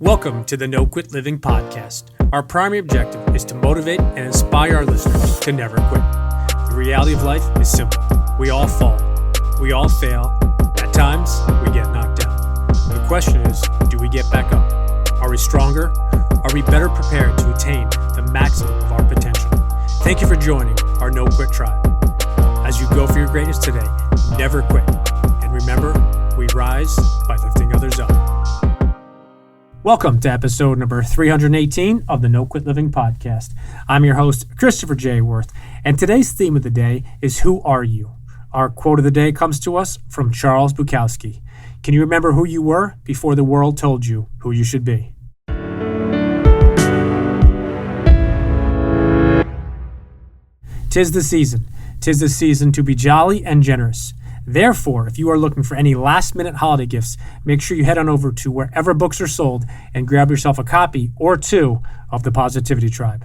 Welcome to the No Quit Living podcast. Our primary objective is to motivate and inspire our listeners to never quit. The reality of life is simple. We all fall. We all fail. At times, we get knocked down. The question is, do we get back up? Are we stronger? Are we better prepared to attain the maximum of our potential? Thank you for joining our No Quit tribe. As you go for your greatness today, never quit. And remember, we rise by lifting others up. Welcome to episode number 318 of the No Quit Living podcast. I'm your host, Christopher J. Worth, and today's theme of the day is Who Are You? Our quote of the day comes to us from Charles Bukowski. Can you remember who you were before the world told you who you should be? Tis the season. 'Tis the season to be jolly and generous. Therefore, if you are looking for any last-minute holiday gifts, make sure you head on over to wherever books are sold and grab yourself a copy or two of The Positivity Tribe.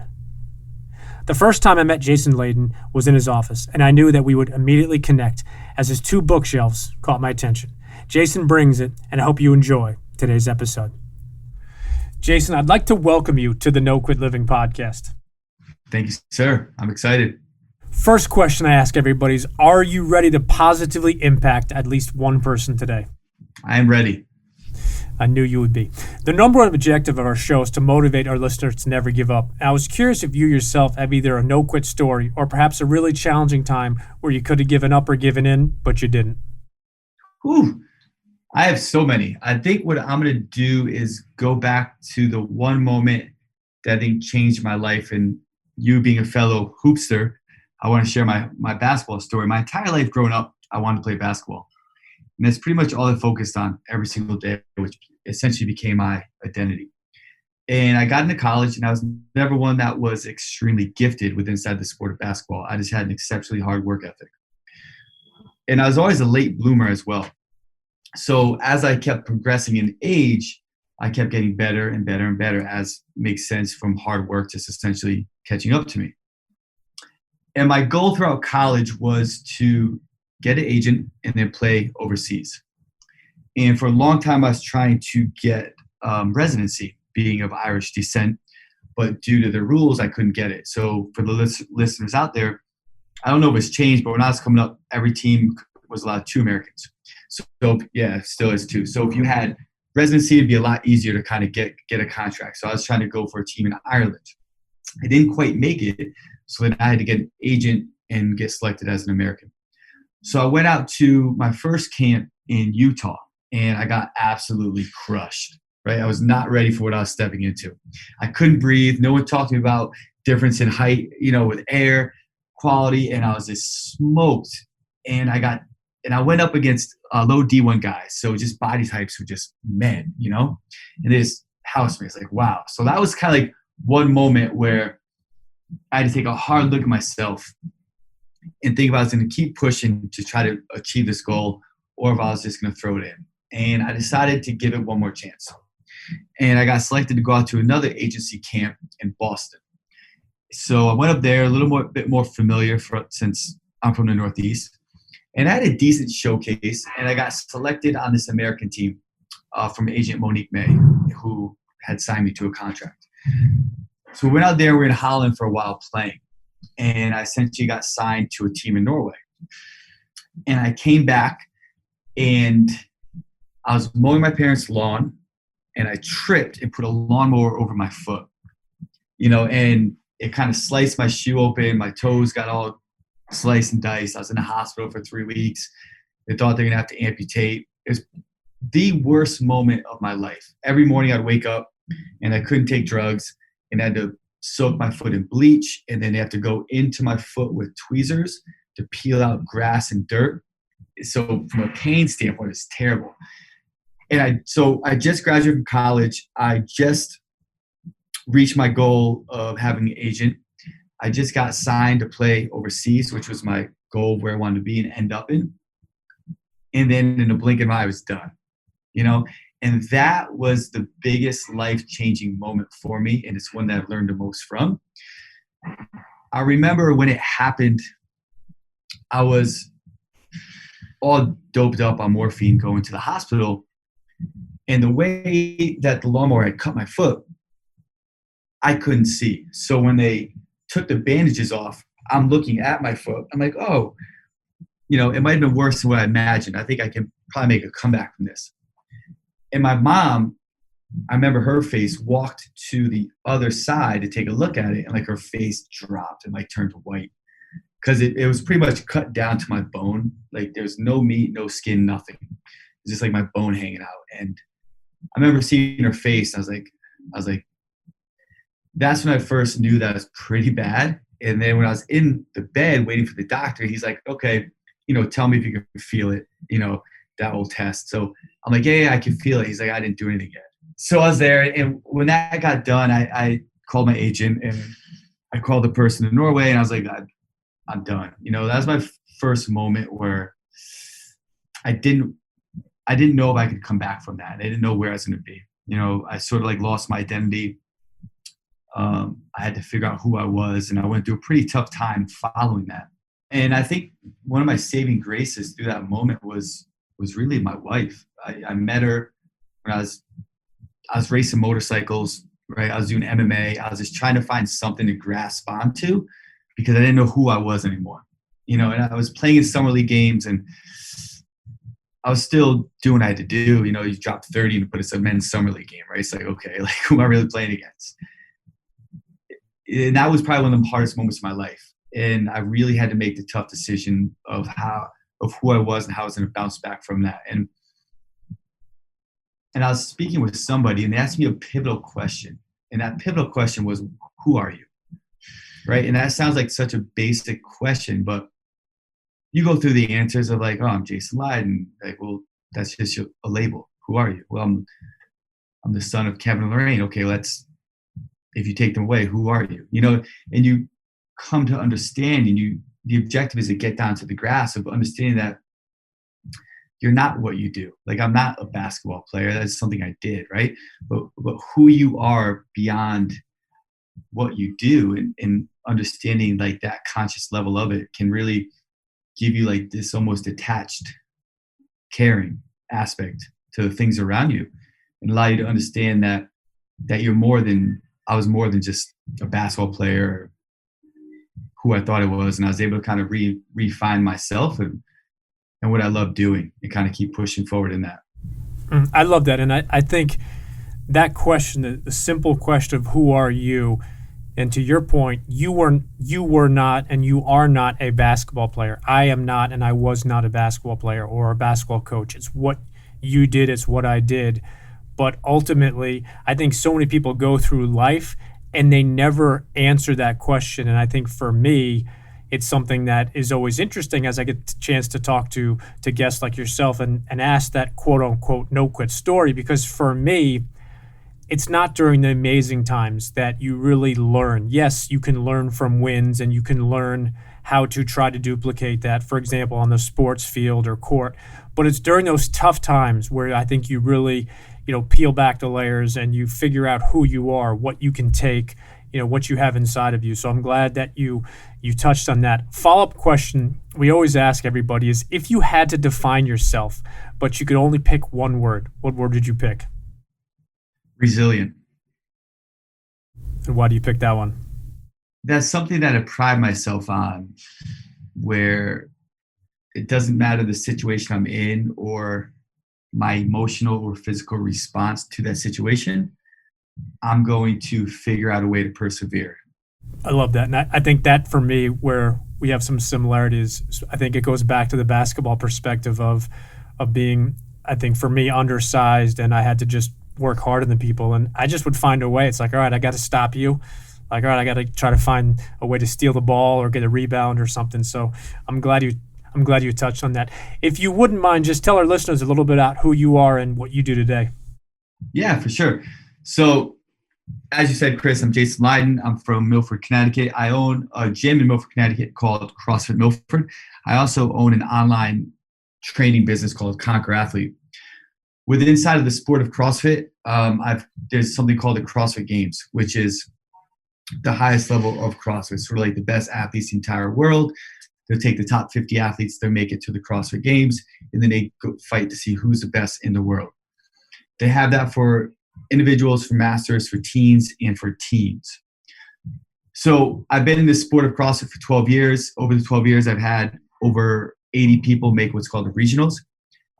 The first time I met Jason Leydon was in his office, and I knew that we would immediately connect as his two bookshelves caught my attention. Jason brings it, and I hope you enjoy today's episode. Jason, I'd like to welcome you to the No Quit Living podcast. Thank you, sir. I'm excited. First question I ask everybody is, are you ready to positively impact at least one person today? I am ready. I knew you would be. The number one objective of our show is to motivate our listeners to never give up. And I was curious if you yourself have either a no-quit story or perhaps a really challenging time where you could have given up or given in, but you didn't. Whew. I have so many. I think what I'm going to do is go back to the one moment that I think changed my life. And you being a fellow hoopster, I want to share my basketball story. My entire life growing up, I wanted to play basketball. And that's pretty much all I focused on every single day, which essentially became my identity. And I got into college, and I was never one that was extremely gifted with inside the sport of basketball. I just had an exceptionally hard work ethic. And I was always a late bloomer as well. So as I kept progressing in age, I kept getting better and better and better, as makes sense from hard work just essentially catching up to me. And my goal throughout college was to get an agent and then play overseas. And for a long time, I was trying to get residency, being of Irish descent, but due to the rules, I couldn't get it. So for the listeners out there, I don't know if it's changed, but when I was coming up, every team was allowed 2 Americans. So yeah, it still is 2. So if you had residency, it'd be a lot easier to kind of get a contract. So I was trying to go for a team in Ireland. I didn't quite make it, so then I had to get an agent and get selected as an American. So I went out to my first camp in Utah, and I got absolutely crushed, right? I was not ready for what I was stepping into. I couldn't breathe. No one talked to me about difference in height, with air quality, and I was just smoked. And I went up against low D1 guys, so just body types were just men, and this house mates, like, wow. So that was kind of like one moment where I had to take a hard look at myself and think if I was going to keep pushing to try to achieve this goal or if I was just going to throw it in. And I decided to give it one more chance. And I got selected to go out to another agency camp in Boston. So I went up there a bit more familiar since I'm from the Northeast. And I had a decent showcase, and I got selected on this American team from agent Monique May, who had signed me to a contract. So we went out there, we were in Holland for a while playing, and I essentially got signed to a team in Norway. And I came back, and I was mowing my parents' lawn, and I tripped and put a lawnmower over my foot, and it kind of sliced my shoe open. My toes got all sliced and diced. I was in the hospital for 3 weeks. They thought they were going to have to amputate. It was the worst moment of my life. Every morning I'd wake up, and I couldn't take drugs. And I had to soak my foot in bleach, and then they have to go into my foot with tweezers to peel out grass and dirt. So from a pain standpoint, it's terrible. And I just graduated from college. I just reached my goal of having an agent. I just got signed to play overseas, which was my goal, where I wanted to be and end up in. And then in a blink of an eye, I was done, And that was the biggest life-changing moment for me, and it's one that I've learned the most from. I remember when it happened, I was all doped up on morphine going to the hospital, And the way that the lawnmower had cut my foot, I couldn't see. So when they took the bandages off, I'm looking at my foot. I'm like, oh, it might have been worse than what I imagined. I think I can probably make a comeback from this. And my mom, I remember her face, walked to the other side to take a look at it, and like her face dropped and like turned white because it was pretty much cut down to my bone. Like there's no meat, no skin, nothing. It's just like my bone hanging out. And I remember seeing her face. I was like, that's when I first knew that was pretty bad. And then when I was in the bed waiting for the doctor, he's like, okay, tell me if you can feel it, that old test. So I'm like, yeah, I can feel it. He's like, I didn't do anything yet. So I was there. And when that got done, I called my agent and I called the person in Norway and I was like, I'm done. That was my first moment where I didn't know if I could come back from that. I didn't know where I was going to be. I sort of like lost my identity. I had to figure out who I was, and I went through a pretty tough time following that. And I think one of my saving graces through that moment was really my wife. I met her when I was racing motorcycles, right? I was doing MMA. I was just trying to find something to grasp onto because I didn't know who I was anymore. And I was playing in summer league games, and I was still doing what I had to do. You dropped 30 but it's a men's summer league game, right? It's like, okay, like who am I really playing against? And that was probably one of the hardest moments of my life. And I really had to make the tough decision of who I was and how I was going to bounce back from that. And I was speaking with somebody and they asked me a pivotal question. And that pivotal question was, who are you? Right. And that sounds like such a basic question, but you go through the answers of like, oh, I'm Jason Leydon. Like, well, that's just a label. Who are you? Well, I'm the son of Kevin and Lorraine. Okay, if you take them away, who are you? And you come to understand, and the objective is to get down to the grasp of understanding that you're not what you do. Like, I'm not a basketball player. That's something I did, right? But who you are beyond what you do, and understanding like that conscious level of it can really give you like this almost detached, caring aspect to the things around you, and allow you to understand that I was more than just a basketball player, or who I thought it was. And I was able to kind of refine myself and what I love doing, and kind of keep pushing forward in that. I love that. And I think that question, the simple question of who are you, and to your point, you were not and you are not a basketball player. I am not and I was not a basketball player or a basketball coach. It's what you did, it's what I did. But ultimately, I think so many people go through life and they never answer that question. And I think for me, it's something that is always interesting as I get the chance to talk to guests like yourself and ask that quote unquote no quit story. Because for me, it's not during the amazing times that you really learn. Yes, you can learn from wins and you can learn how to try to duplicate that, for example, on the sports field or court. But it's during those tough times where I think you really, peel back the layers and you figure out who you are, what you can take, what you have inside of you. So I'm glad that you touched on that. Follow-up question we always ask everybody is, if you had to define yourself, but you could only pick one word, what word did you pick? Resilient. And why do you pick that one? That's something that I pride myself on, where it doesn't matter the situation I'm in or my emotional or physical response to that situation, I'm going to figure out a way to persevere. I love that. And I think that for me, where we have some similarities, I think it goes back to the basketball perspective of being, I think for me, undersized, and I had to just work harder than people. And I just would find a way. It's like, all right, I got to stop you. Like, all right, I got to try to find a way to steal the ball or get a rebound or something. So I'm glad you touched on that. If you wouldn't mind, just tell our listeners a little bit about who you are and what you do today. Yeah, for sure. So as you said, Chris, I'm Jason Leydon. I'm from Milford, Connecticut. I own a gym in Milford, Connecticut called CrossFit Milford. I also own an online training business called Conquer Athlete. Within inside of the sport of CrossFit, there's something called the CrossFit Games, which is the highest level of CrossFit. Sort of like the best athletes in the entire world. They'll take the top 50 athletes, they'll make it to the CrossFit Games, and then they go fight to see who's the best in the world. They have that for individuals, for masters, for teens, and for teams. So I've been in this sport of CrossFit for 12 years. Over the 12 years, I've had over 80 people make what's called the regionals.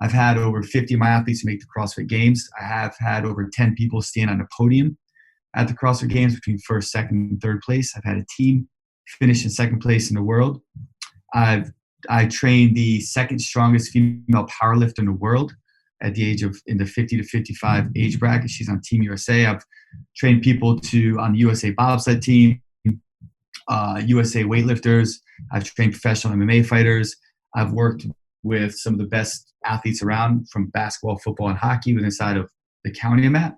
I've had over 50 of my athletes make the CrossFit Games. I have had over 10 people stand on a podium at the CrossFit Games between first, second, and third place. I've had a team finish in second place in the world. I trained the second strongest female powerlifter in the world at the age of, in the 50 to 55 age bracket. She's on Team USA. I've trained people on the USA bobsled team, USA weightlifters. I've trained professional MMA fighters. I've worked with some of the best athletes around, from basketball, football, and hockey within inside of the county I'm at.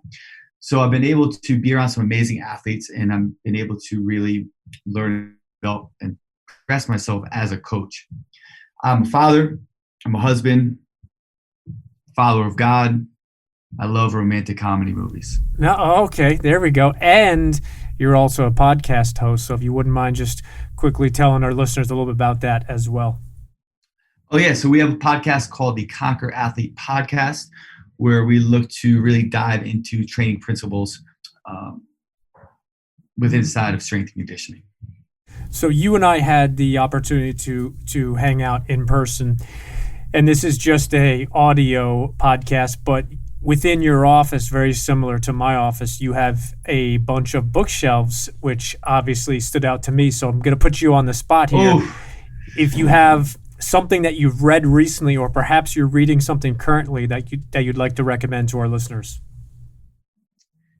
So I've been able to be around some amazing athletes, and I've been able to really learn, develop, and progress myself as a coach. I'm a father. I'm a husband, follower of God. I love romantic comedy movies. No, okay, there we go. And you're also a podcast host, so if you wouldn't mind just quickly telling our listeners a little bit about that as well. Oh, yeah. So we have a podcast called the Conquer Athlete Podcast, where we look to really dive into training principles within inside of strength and conditioning. So you and I had the opportunity to hang out in person, and this is just a audio podcast, but within your office, very similar to my office, you have a bunch of bookshelves, which obviously stood out to me. So I'm going to put you on the spot here. Ooh. If you have something that you've read recently, or perhaps you're reading something currently that you'd like to recommend to our listeners.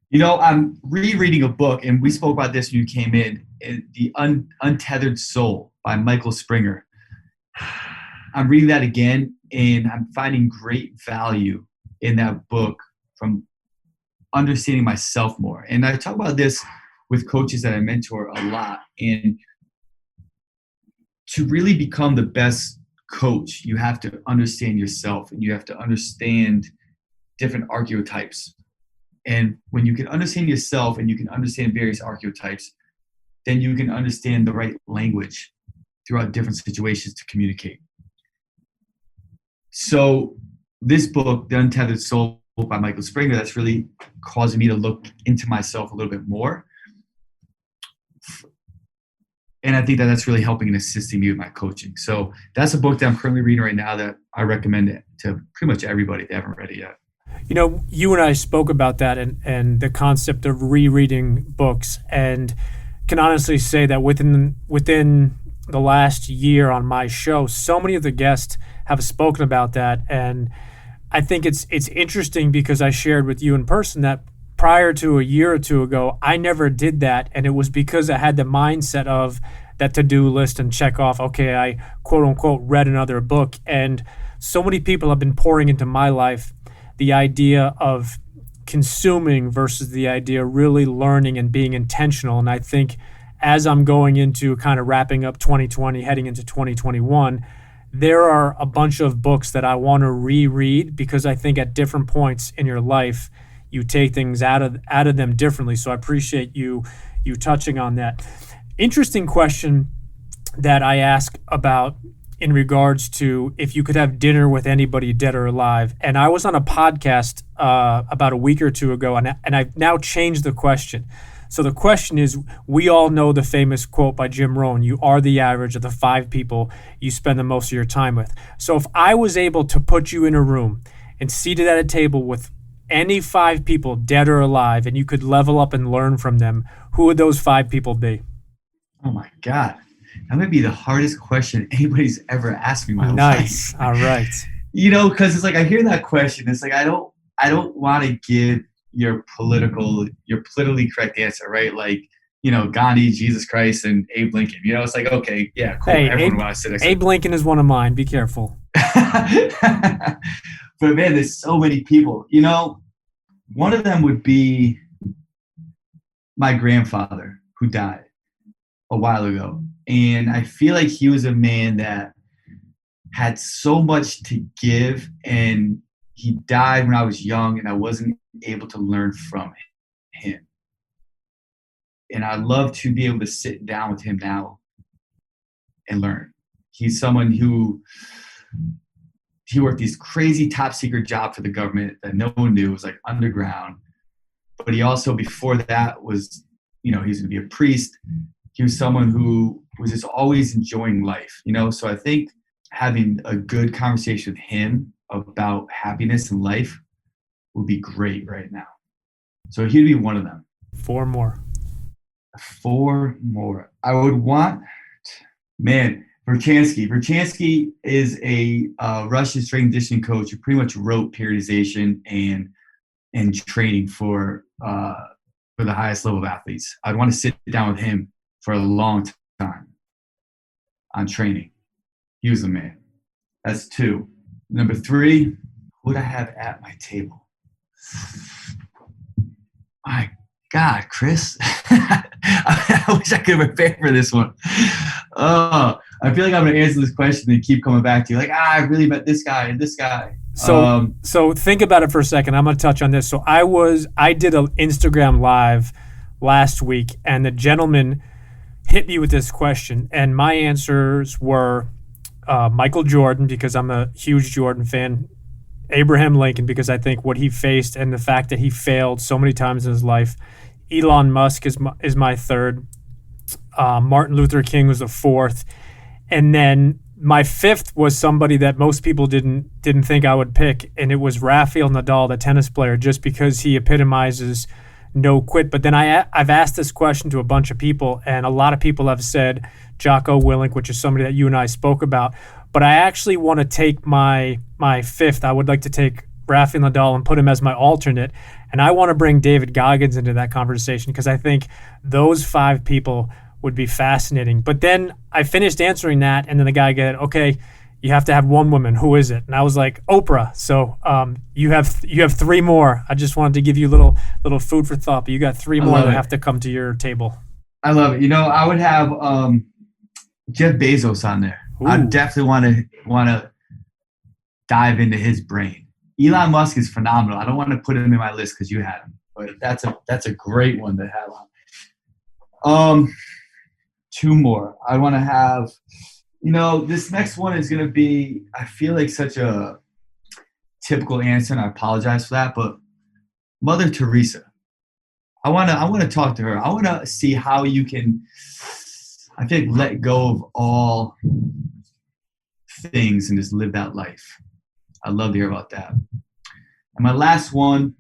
You know, I'm rereading a book, and we spoke about this when you came in, The Untethered Soul by Michael Springer. I'm reading that again, and I'm finding great value in that book from understanding myself more. And I talk about this with coaches that I mentor a lot. And to really become the best coach, you have to understand yourself, and you have to understand different archetypes. And when you can understand yourself and you can understand various archetypes, then you can understand the right language throughout different situations to communicate. So this book, The Untethered Soul by Michael Springer, that's really causing me to look into myself a little bit more. And I think that that's really helping and assisting me with my coaching. So that's a book that I'm currently reading right now that I recommend it to pretty much everybody if they haven't read it yet. You know, you and I spoke about that and the concept of rereading books, and can honestly say that within the last year on my show, so many of the guests have spoken about that. And I think it's interesting because I shared with you in person that prior to a year or two ago, I never did that. And it was because I had the mindset of that to-do list and check off, okay, I quote unquote read another book. And so many people have been pouring into my life the idea of consuming versus the idea of really learning and being intentional. And I think as I'm going into kind of wrapping up 2020, heading into 2021, there are a bunch of books that I want to reread because I think at different points in your life, you take things out of them differently. So I appreciate you touching on that. Interesting question that I ask about in regards to if you could have dinner with anybody dead or alive. And I was on a podcast about a week or two ago, and I've now changed the question. So the question is, we all know the famous quote by Jim Rohn, you are the average of the 5 people you spend the most of your time with. So if I was able to put you in a room and seated at a table with any 5 people, dead or alive, and you could level up and learn from them, who would those 5 people be? Oh my God. That might be the hardest question anybody's ever asked me in my life. Nice. All right. You know, because it's like I hear that question. It's like I don't want to give your politically correct answer, right? Like, you know, Gandhi, Jesus Christ, and Abe Lincoln. You know, it's like, okay, yeah, cool. Hey, everyone wants to sit next to Abe Lincoln is one of mine. Be careful. But man, there's so many people. You know, one of them would be my grandfather who died a while ago. And I feel like he was a man that had so much to give, and he died when I was young and I wasn't able to learn from him. And I'd love to be able to sit down with him now and learn. He's someone who he worked these crazy top secret job for the government that no one knew. It was like underground. But he also, before that, was, he's going to be a priest. He was someone who was just always enjoying life, So I think having a good conversation with him about happiness in life would be great right now. So he'd be one of them. 4 more. 4 more. I would want, Verchansky. Verchansky is a Russian strength conditioning coach who pretty much wrote periodization and training for the highest level of athletes. I'd want to sit down with him for a long time on training. He was the man. That's 2. Number 3, who would I have at my table? My God, Chris. I wish I could prepare for this one. Oh, I feel like I'm going to answer this question and keep coming back to you. Like, I really met this guy and this guy. So think about it for a second. I'm going to touch on this. So I did an Instagram live last week, and the gentleman hit me with this question, and my answers were Michael Jordan, because I'm a huge Jordan fan, Abraham Lincoln, because I think what he faced and the fact that he failed so many times in his life, Elon Musk is my 3rd, Martin Luther King was the 4th, and then my 5th was somebody that most people didn't think I would pick, and it was Rafael Nadal, the tennis player, just because he epitomizes no quit. But then I've asked this question to a bunch of people, and a lot of people have said Jocko Willink, which is somebody that you and I spoke about. But I actually want to take my 5th. I would like to take Rafael Nadal and put him as my alternate, and I want to bring David Goggins into that conversation because I think those 5 people would be fascinating. But then I finished answering that, and then the guy got, okay, you have to have one woman. Who is it? And I was like, Oprah. So you have 3 more. I just wanted to give you a little food for thought, but you got 3 more that have to come to your table. I love it. I would have Jeff Bezos on there. Ooh. I definitely want to dive into his brain. Elon Musk is phenomenal. I don't want to put him in my list because you had him, but that's a great one to have on. 2 more. I want to have, this next one is going to be, I feel like such a typical answer, and I apologize for that, but Mother Teresa. I want to talk to her. I want to see how you can, I think, let go of all things and just live that life. I'd love to hear about that. And my last one,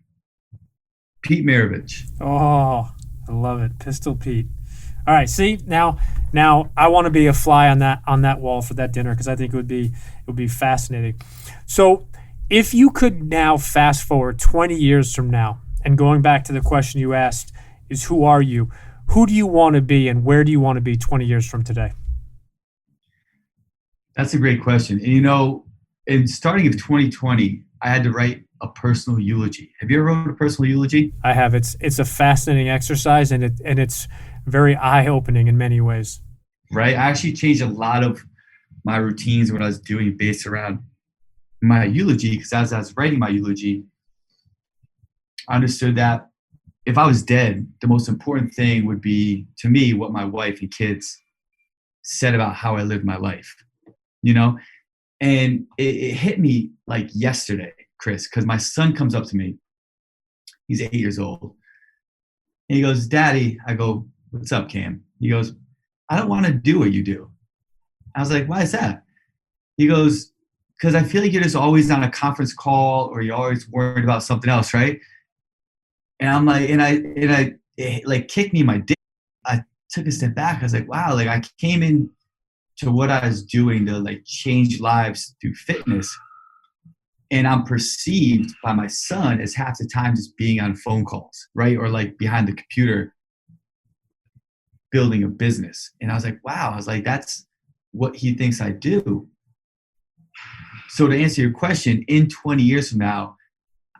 Pete Maravich. Oh, I love it. Pistol Pete. All right, see, now I want to be a fly on that wall for that dinner because I think it would be fascinating. So if you could now fast forward 20 years from now, and going back to the question you asked is who are you? Who do you want to be and where do you want to be 20 years from today? That's a great question. And in starting of 2020, I had to write a personal eulogy. Have you ever wrote a personal eulogy? I have. It's a fascinating exercise and it's very eye-opening in many ways. Right. I actually changed a lot of my routines and what I was doing based around my eulogy, because as I was writing my eulogy, I understood that if I was dead, the most important thing would be, to me, what my wife and kids said about how I lived my life, And it hit me like yesterday, Chris, because my son comes up to me. He's 8 years old. And he goes, Daddy, I go, what's up, Cam? He goes, I don't want to do what you do. I was like, why is that? He goes, because I feel like you're just always on a conference call or you're always worried about something else, right? And I'm like, it like kicked me in my dick. I took a step back. I was like, wow, like I came in to what I was doing to like change lives through fitness. And I'm perceived by my son as half the time just being on phone calls, right? Or like behind the computer building a business. And I was like, wow, that's what he thinks I do. So to answer your question, in 20 years from now,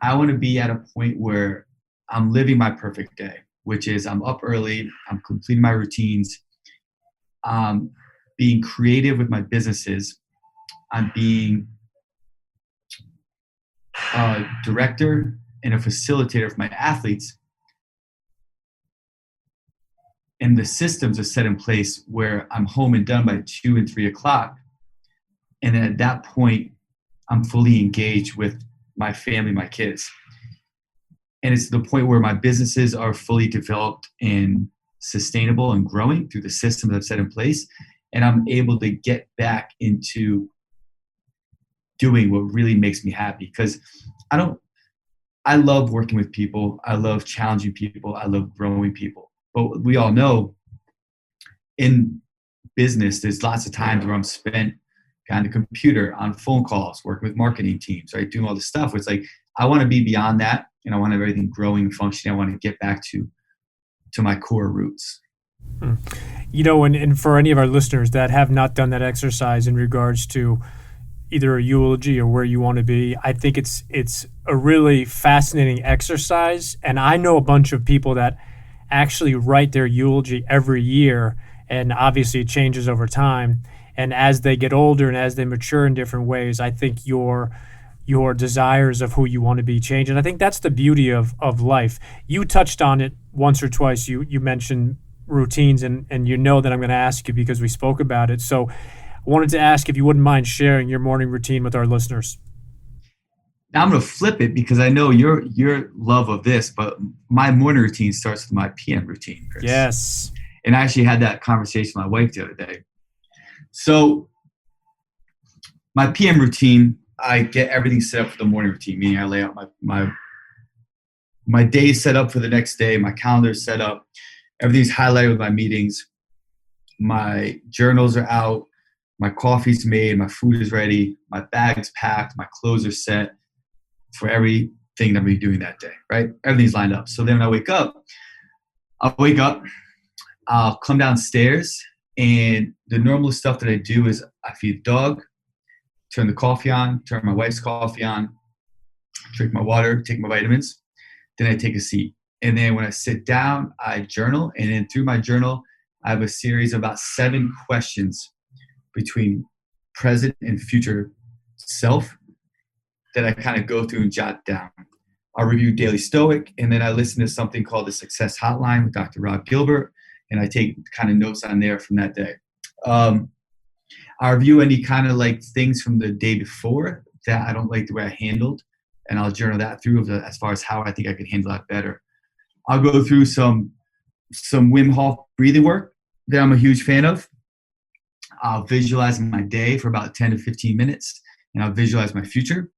I want to be at a point where I'm living my perfect day, which is I'm up early, I'm completing my routines, being creative with my businesses, I'm being a director and a facilitator for my athletes, and the systems are set in place where I'm home and done by 2 and 3 o'clock. And then at that point, I'm fully engaged with my family, my kids. And it's to the point where my businesses are fully developed and sustainable and growing through the systems I've set in place. And I'm able to get back into doing what really makes me happy. Because I love working with people. I love challenging people. I love growing people. But we all know in business, there's lots of times where I'm spent on the computer, on phone calls, working with marketing teams, right? Doing all this stuff. It's like, I want to be beyond that, and I want to have everything growing and functioning. I want to get back to my core roots. And for any of our listeners that have not done that exercise in regards to either a eulogy or where you want to be, I think it's a really fascinating exercise. And I know a bunch of people that actually write their eulogy every year, and obviously it changes over time. And as they get older and as they mature in different ways, I think your desires of who you want to be change. And I think that's the beauty of life. You touched on it once or twice. You mentioned routines, and you know that I'm going to ask you because we spoke about it. So I wanted to ask if you wouldn't mind sharing your morning routine with our listeners. Now I'm going to flip it because I know your love of this, but my morning routine starts with my PM routine, Chris. Yes. And I actually had that conversation with my wife the other day. So my PM routine, I get everything set up for the morning routine, meaning I lay out my day set up for the next day, my calendar is set up, everything's highlighted with my meetings, my journals are out, my coffee's made, my food is ready, my bag's packed, my clothes are set for everything that I'm going to be doing that day, right? Everything's lined up. So then when I wake up, I'll come downstairs, and the normal stuff that I do is I feed the dog, turn the coffee on, turn my wife's coffee on, drink my water, take my vitamins. Then I take a seat. And then when I sit down, I journal. And then through my journal, I have a series of about 7 questions between present and future self that I kind of go through and jot down. I'll review Daily Stoic, and then I listen to something called the Success Hotline with Dr. Rob Gilbert, and I take kind of notes on there from that day. I review any kind of like things from the day before that I don't like the way I handled, and I'll journal that through as far as how I think I could handle that better. I'll go through some Wim Hof breathing work that I'm a huge fan of. I'll visualize my day for about 10 to 15 minutes, and I'll visualize my future.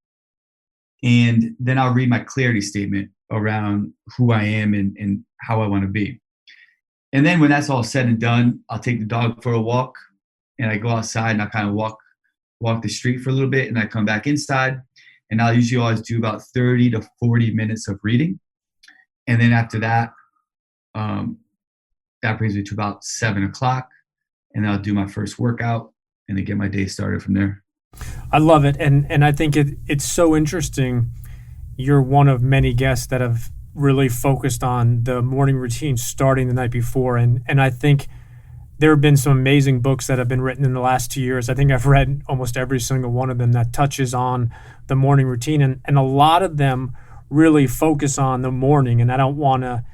And then I'll read my clarity statement around who I am and how I want to be. And then when that's all said and done, I'll take the dog for a walk, and I go outside and I kind of walk the street for a little bit, and I come back inside, and I'll usually always do about 30 to 40 minutes of reading. And then after that, that brings me to about 7 o'clock, and then I'll do my first workout and then get my day started from there. I love it. And I think it's so interesting. You're one of many guests that have really focused on the morning routine starting the night before. And I think there have been some amazing books that have been written in the last 2 years. I think I've read almost every single one of them that touches on the morning routine. And a lot of them really focus on the morning. And I don't want to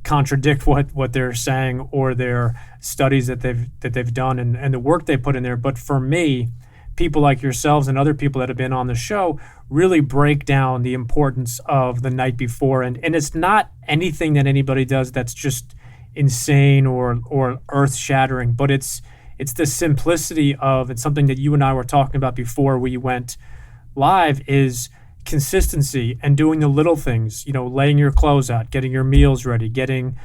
contradict what they're saying or their studies that they've done and the work they put in there. But for me, people like yourselves and other people that have been on the show really break down the importance of the night before. And it's not anything that anybody does that's just insane or earth-shattering, but it's the simplicity of, and something that you and I were talking about before we went live, is consistency and doing the little things, laying your clothes out, getting your meals ready, getting,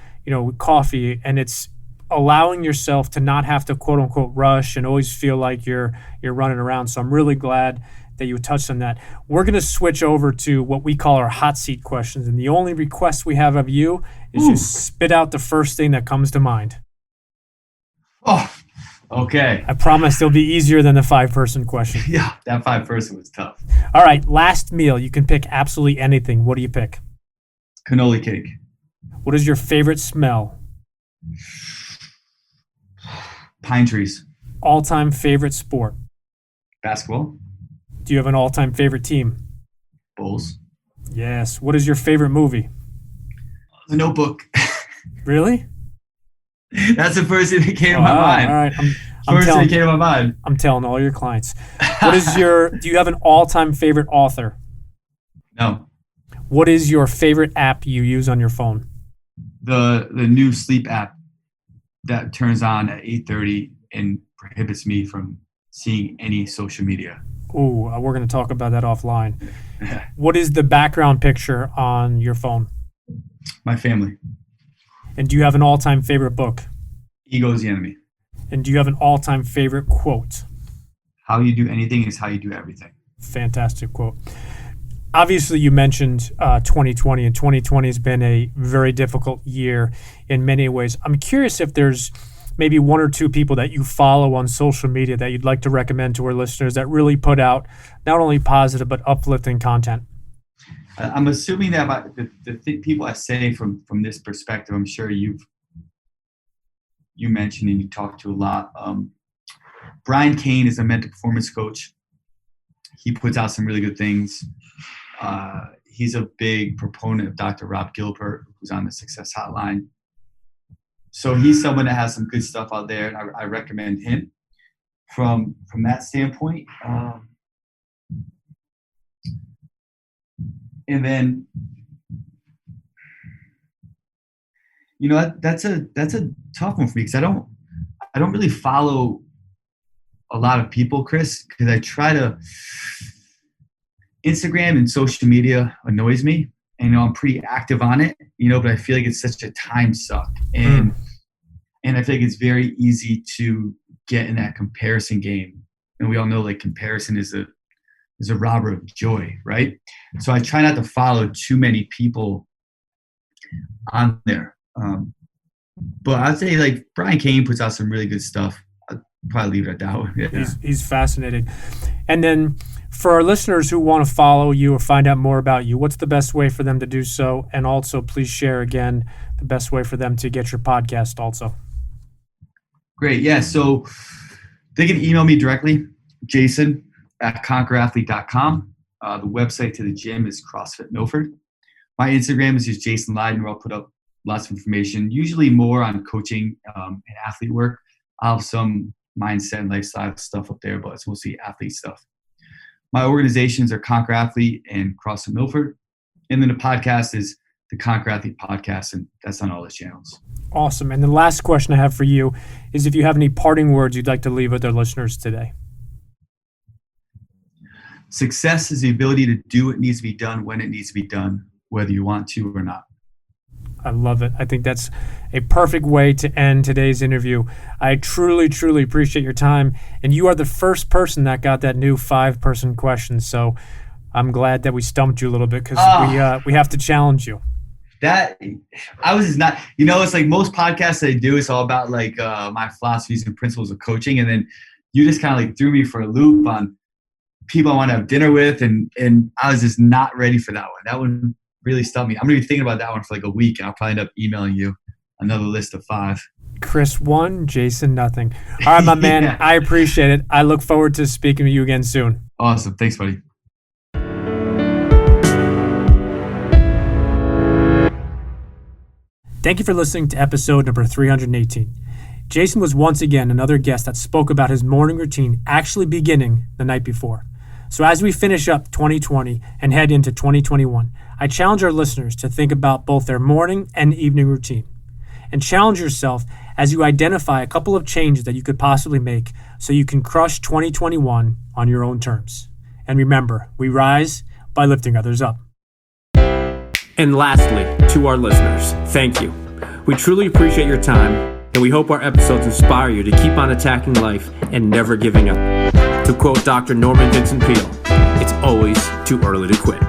coffee, and it's allowing yourself to not have to quote unquote rush and always feel like you're running around. So I'm really glad that you touched on that. We're going to switch over to what we call our hot seat questions. And the only request we have of you is just spit out the first thing that comes to mind. Oh, okay. I promise they'll be easier than the 5-person question. Yeah, that 5-person was tough. All right. Last meal. You can pick absolutely anything. What do you pick? Cannoli cake. What is your favorite smell? Pine trees. All-time favorite sport? Basketball. Do you have an all-time favorite team? Bulls. Yes. What is your favorite movie? The Notebook. Really? That's the first thing that came to my mind. All right. First thing that came to my mind. I'm telling all your clients. Do you have an all-time favorite author? No. What is your favorite app you use on your phone? The new sleep app that turns on at 8:30 and prohibits me from seeing any social media. Ooh, we're going to talk about that offline. What is the background picture on your phone? My family. And do you have an all-time favorite book? Ego is the enemy. And do you have an all-time favorite quote? How you do anything is how you do everything. Fantastic quote. Obviously, you mentioned 2020, and 2020 has been a very difficult year in many ways. I'm curious if there's maybe one or two people that you follow on social media that you'd like to recommend to our listeners that really put out not only positive but uplifting content. I'm assuming that the people I say from this perspective, I'm sure you mentioned and you talk to a lot. Brian Kane is a mental performance coach. He puts out some really good things. He's a big proponent of Dr. Rob Gilbert, who's on the Success Hotline. So he's someone that has some good stuff out there, and I recommend him from that standpoint. And then, that's a tough one for me because I don't really follow a lot of people, Chris, because I try to. Instagram and social media annoys me, and I'm pretty active on it, but I feel like it's such a time suck, and I feel like it's very easy to get in that comparison game, and we all know like comparison is a robber of joy, right? So I try not to follow too many people on there, but I'd say like Brian Kane puts out some really good stuff. I'd probably leave it at that one. Yeah. He's fascinating. And then for our listeners who want to follow you or find out more about you, what's the best way for them to do so? And also, please share again the best way for them to get your podcast also. Great. Yeah. So they can email me directly, jason@conquerathlete.com. The website to the gym is CrossFit Milford. My Instagram is just Jason Leydon, where I'll put up lots of information, usually more on coaching and athlete work. I'll have some mindset and lifestyle stuff up there, but it's mostly athlete stuff. My organizations are Conquer Athlete and CrossFit Milford. And then the podcast is the Conquer Athlete Podcast, and that's on all the channels. Awesome. And the last question I have for you is if you have any parting words you'd like to leave with our listeners today. Success is the ability to do what needs to be done when it needs to be done, whether you want to or not. I love it. I think that's a perfect way to end today's interview. I truly, truly appreciate your time. And you are the first person that got that new 5-person question. So I'm glad that we stumped you a little bit because we have to challenge you. That I was just not, it's like most podcasts I do, it's all about like my philosophies and principles of coaching. And then you just kind of like threw me for a loop on people I want to have dinner with. And I was just not ready for that one. That one really stumped me. I'm going to be thinking about that one for like a week. I'll probably end up emailing you another list of 5. Chris 1, Jason nothing. All right, my man. Yeah. I appreciate it. I look forward to speaking with you again soon. Awesome. Thanks, buddy. Thank you for listening to episode number 318. Jason was once again another guest that spoke about his morning routine actually beginning the night before. So as we finish up 2020 and head into 2021, I challenge our listeners to think about both their morning and evening routine. And challenge yourself as you identify a couple of changes that you could possibly make so you can crush 2021 on your own terms. And remember, we rise by lifting others up. And lastly, to our listeners, thank you. We truly appreciate your time, and we hope our episodes inspire you to keep on attacking life and never giving up. To quote Dr. Norman Vincent Peale, it's always too early to quit.